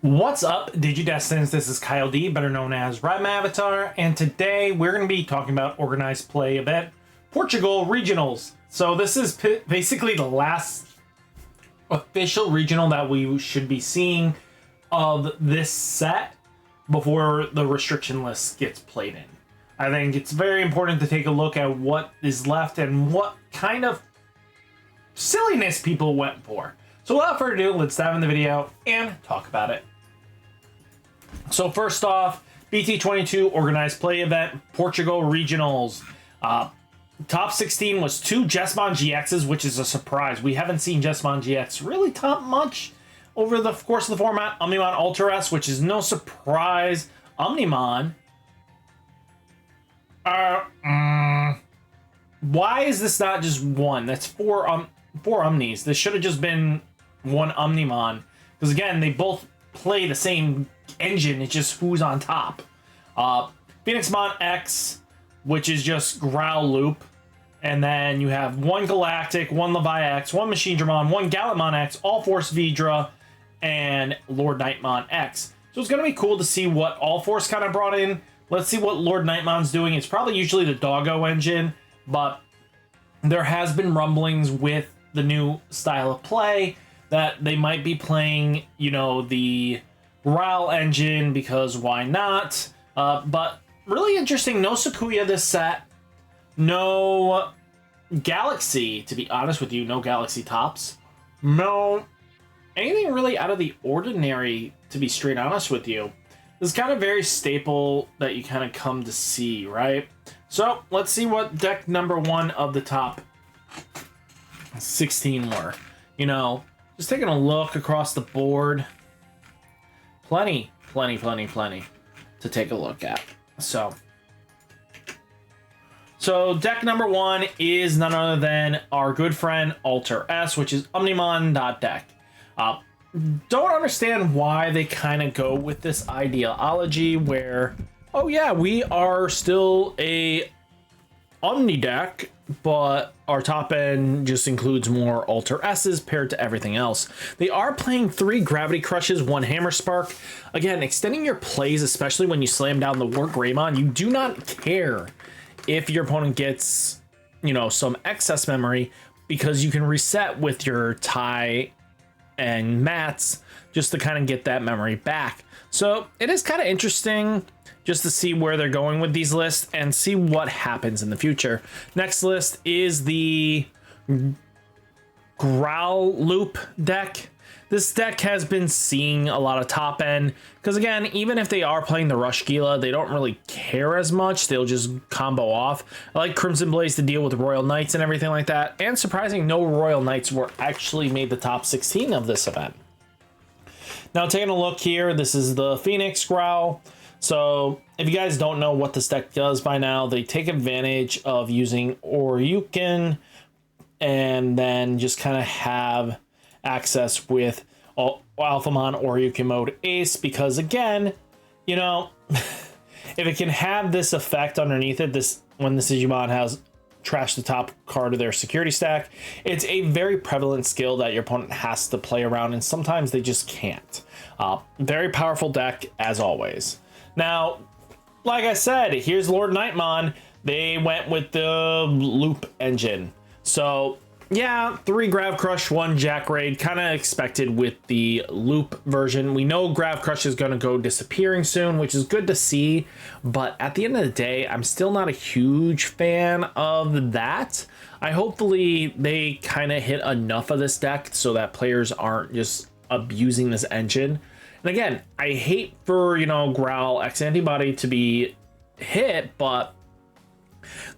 What's up, DigiDestineds? This is Kyle D, better known as RideMyAvatar, and today we're going to be talking about organized play event Portugal regionals. So this is basically the last official regional that we should be seeing of this set before the restriction list gets played in. I think it's very important to take a look at what is left and what kind of silliness people went for. So without further ado, let's dive in the video and talk about it. So first off, Bt-22 organized play event, Portugal regionals. Top 16 was 2 Jesmon GXs, which is a surprise. We haven't seen Jesmon GX really top much over the course of the format. Omnimon Ultra S, which is no surprise. Omnimon. Why is this not just one? That's four Omnis. This should have just been one Omnimon. Because again, they both play the same engine, it's just who's on top. Phoenixmon X, which is just Growl Loop, and then you have one Galactic, one Levi X, one Machinedramon, one Gallantmon X, All Force Vidra, and Lord Nightmon X. So it's gonna be cool to see what All Force kind of brought in. Let's see what Lord Nightmon's doing. It's probably usually the Doggo engine, but there has been rumblings with the new style of play that they might be playing, you know, the Growl engine, because why not? But really interesting. No Sakuya this set. No Galaxy, to be honest with you. No Galaxy tops. No anything really out of the ordinary, to be straight honest with you. This is kind of very staple that you kind of come to see, right? So let's see what deck number 1 of the top 16 were. You know, just taking a look across the board. Plenty to take a look at. So deck number 1 is none other than our good friend Alter S, which is Omnimon.deck. Don't understand why they kind of go with this ideology where, oh yeah, we are still a Omni deck, but our top end just includes more Alter S's paired to everything else. They are playing 3 Gravity Crushes, 1 Hammer Spark. Again, extending your plays, especially when you slam down the War Greymon. You do not care if your opponent gets, you know, some excess memory, because you can reset with your tie and mats just to kind of get that memory back. So it is kind of interesting just to see where they're going with these lists and see what happens in the future. Next list is the Growl Loop deck. This deck has been seeing a lot of top end, because again, even if they are playing the Rush Gila, they don't really care as much. They'll just combo off. I like Crimson Blaze to deal with Royal Knights and everything like that. And surprising, no Royal Knights were actually made the top 16 of this event. Now taking a look here, this is the Phoenix Growl. So if you guys don't know what this deck does by now, they take advantage of using Oryukin and then just kind of have access with Alphamon Oryukin mode Ace, because again, you know, if it can have this effect underneath it, this when this Digimon has trashed the top card of their security stack, it's a very prevalent skill that your opponent has to play around, and sometimes they just can't. Very powerful deck as always. Now, like I said, here's Lord Nightmon. They went with the Loop engine. So yeah, 3 Grav Crush, 1 Jack Raid, kind of expected with the Loop version. We know Grav Crush is going to go disappearing soon, which is good to see. But at the end of the day, I'm still not a huge fan of that. Hopefully they kind of hit enough of this deck so that players aren't just abusing this engine. And again, I hate for, you know, Growl X Antibody to be hit, but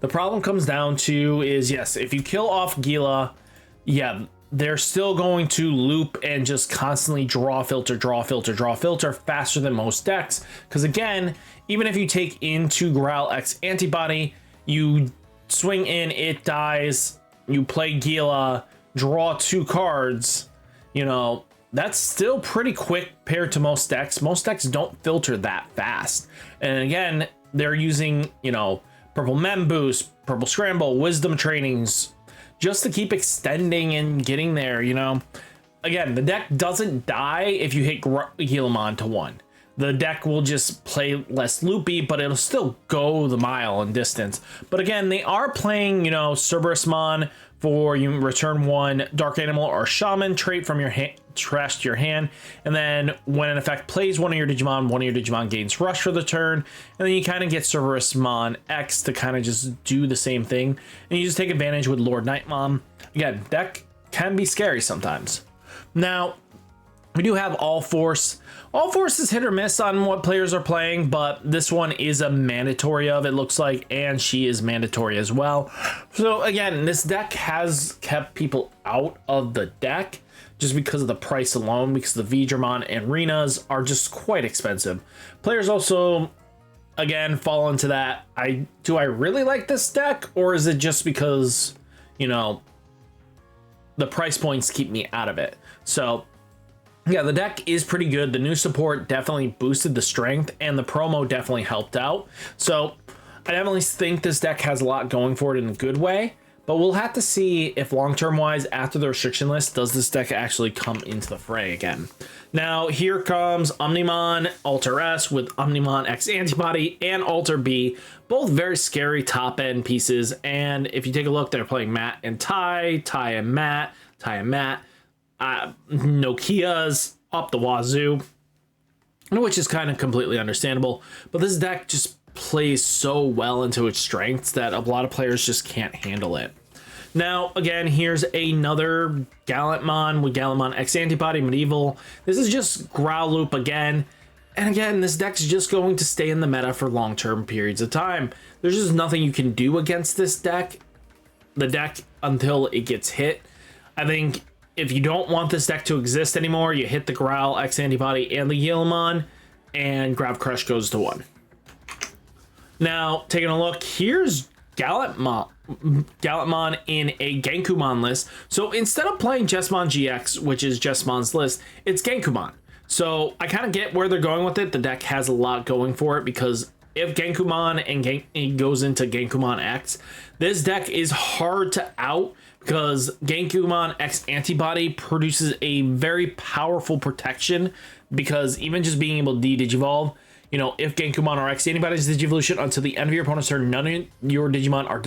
the problem comes down to is, yes, if you kill off Gila, yeah, they're still going to loop and just constantly draw filter faster than most decks. Because again, even if you take into Growl X Antibody, you swing in, it dies, you play Gila, draw 2 cards, you know, that's still pretty quick paired to most decks. Most decks don't filter that fast. And again, they're using, you know, Purple Mem Boost, Purple Scramble, Wisdom Trainings, just to keep extending and getting there, you know. again, the deck doesn't die if you hit Guillemon to 1. The deck will just play less loopy, but it'll still go the mile in distance. But again, they are playing, you know, Cerberusmon for you return 1 Dark Animal or Shaman trait from your trash to your hand. And then when an effect plays one of your Digimon gains Rush for the turn. And then you kind of get Cerberusmon X to kind of just do the same thing. And you just take advantage with Lord Nightmon. Again, deck can be scary sometimes. Now, we do have All Force. All Force is hit or miss on what players are playing, but this one is a mandatory of, it looks like, and she is mandatory as well. So again, this deck has kept people out of the deck just because of the price alone, because the Vidramon and Rinas are just quite expensive. Players also, again, fall into that, do I really like this deck, or is it just because, you know, the price points keep me out of it? So yeah, the deck is pretty good. The new support definitely boosted the strength, and the promo definitely helped out. So I definitely think this deck has a lot going for it in a good way, but we'll have to see if long-term wise, after the restriction list, does this deck actually come into the fray again. Now, here comes Omnimon Alter S with Omnimon X Antibody and Alter B, both very scary top-end pieces. And if you take a look, they're playing Matt and Ty, Ty and Matt, Ty and Matt. Nokia's up the wazoo, which is kind of completely understandable, but this deck just plays so well into its strengths that a lot of players just can't handle it. Now, again, here's another Gallantmon with Gallantmon X Antibody Medieval. This is just Growloop again, and again, this deck's just going to stay in the meta for long-term periods of time. There's just nothing you can do against this deck, until it gets hit. I think if you don't want this deck to exist anymore, you hit the Growl, X Antibody, and the Guillemon, and Grav Crush goes to 1. Now, taking a look, here's Gallantmon in a Genkumon list. So instead of playing Jesmon GX, which is Jesmon's list, it's Genkumon. So I kind of get where they're going with it. The deck has a lot going for it, because if Genkumon and goes into Genkumon X, this deck is hard to out, because Genkumon X Antibody produces a very powerful protection, because even just being able to Digivolve, you know, if Genkumon or X Antibody's Digivolution until the end of your opponent's turn, none of your Digimon are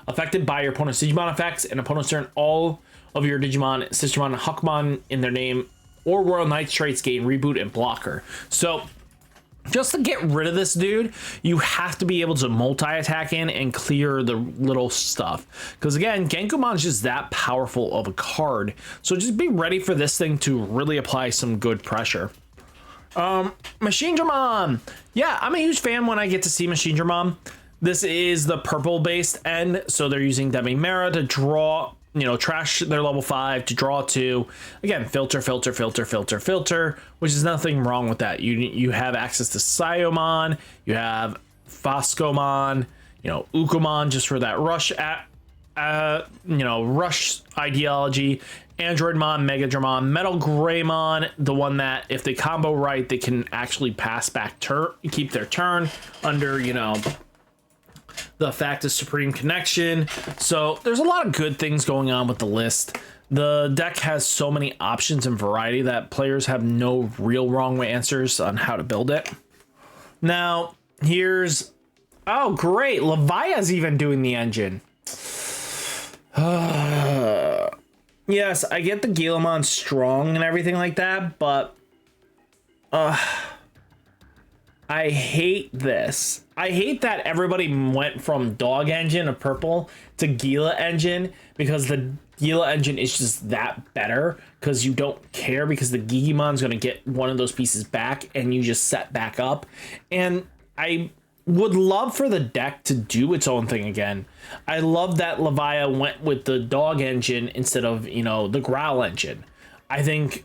affected by your opponent's Digimon effects, and opponent's turn, all of your Digimon, Sistermon, and Huckmon in their name or Royal Knights traits gain Reboot and Blocker. So just to get rid of this dude, you have to be able to multi-attack in and clear the little stuff. Because again, Genkumon is just that powerful of a card. So just be ready for this thing to really apply some good pressure. Machinedramon. Yeah, I'm a huge fan when I get to see Machinedramon. This is the purple-based end, so they're using Demimera to draw, you know, trash their level 5 to draw 2. Again, filter, filter, filter, filter, filter, which is nothing wrong with that. You have access to Siomon, you have Foscomon, you know, Ukomon just for that rush rush ideology. Androidmon, Megadramon, Metal Greymon, the one that if they combo right, they can actually pass back keep their turn under, you know, the fact of Supreme Connection. So there's a lot of good things going on with the list. The deck has so many options and variety that players have no real wrong way answers on how to build it. Now, here's, oh great, Levia's even doing the engine. Yes, I get the Guillemon strong and everything like that, but I hate this. I hate that everybody went from Dog Engine of purple to Gila Engine, because the Gila Engine is just that better, because you don't care, because the Gigimon's going to get one of those pieces back and you just set back up. And I would love for the deck to do its own thing again. I love that Levia went with the Dog Engine instead of, you know, the Growl Engine. I think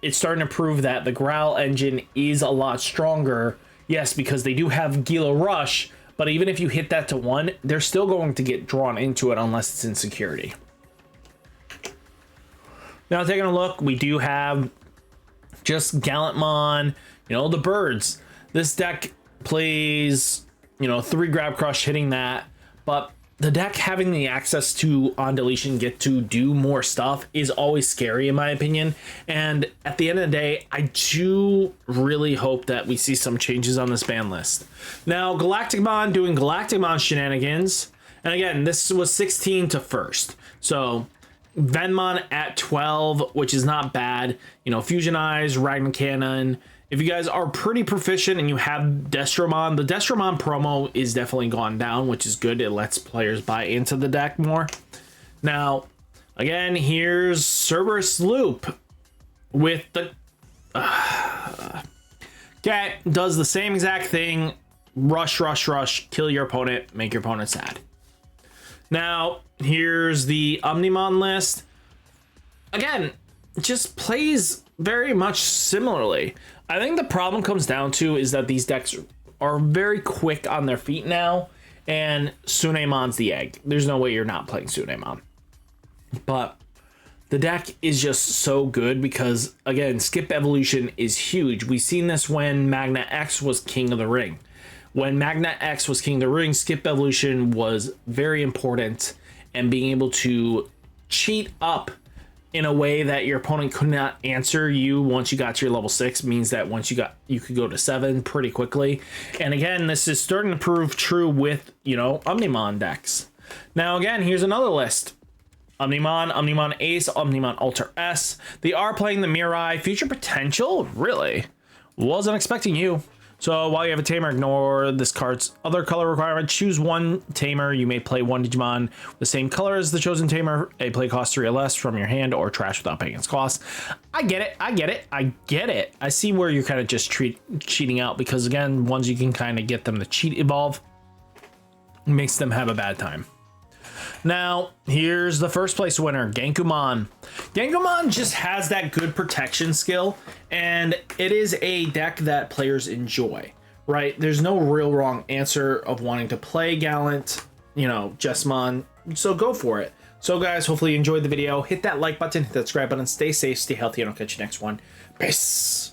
it's starting to prove that the Growl Engine is a lot stronger. Yes, because they do have Gila Rush, but even if you hit that to 1, they're still going to get drawn into it unless it's in security. Now, taking a look, we do have just Gallantmon, you know, the birds. This deck plays, you know, 3 Grab Crush hitting that, but the deck having the access to on deletion get to do more stuff is always scary in my opinion. And at the end of the day, I do really hope that we see some changes on this ban list. Now, Galacticmon doing Galacticmon shenanigans. And again, this was 16 to first. So Venmon at 12, which is not bad. You know, Fusion Eyes, Ragnar Cannon. If you guys are pretty proficient and you have Destromon, the Destromon promo is definitely gone down, which is good. It lets players buy into the deck more. Now, again, here's Cerberus Loop with the... Okay, does the same exact thing. Rush, rush, rush, kill your opponent, make your opponent sad. Now, here's the Omnimon list. Again, just plays very much similarly. I think the problem comes down to is that these decks are very quick on their feet now, and Sunemon's the egg. There's no way you're not playing Sunemon. But the deck is just so good because, again, Skip Evolution is huge. We've seen this when Magna X was King of the Ring. When Magna X was King of the Ring, Skip Evolution was very important, and being able to cheat up in a way that your opponent could not answer you once you got to your level 6 means that once you could go to 7 pretty quickly. And again, this is starting to prove true with, you know, Omnimon decks. Now again, here's another list. Omnimon, Omnimon Ace, Omnimon Alter S. They are playing the Mirai. Future Potential? Really? Wasn't expecting you. So while you have a tamer, ignore this card's other color requirement. Choose one tamer. You may play one Digimon the same color as the chosen tamer. A play cost 3 or less from your hand, or trash without paying its cost. I get it. I get it. I get it. I see where you're kind of just cheating out, because again, once you can kind of get them to cheat evolve, it makes them have a bad time. Now, here's the first place winner, Genkumon. Genkumon just has that good protection skill, and it is a deck that players enjoy, right? There's no real wrong answer of wanting to play Gallant, you know, Jessamon, so go for it. So guys, hopefully you enjoyed the video. Hit that like button, hit that subscribe button, stay safe, stay healthy, and I'll catch you next one. Peace.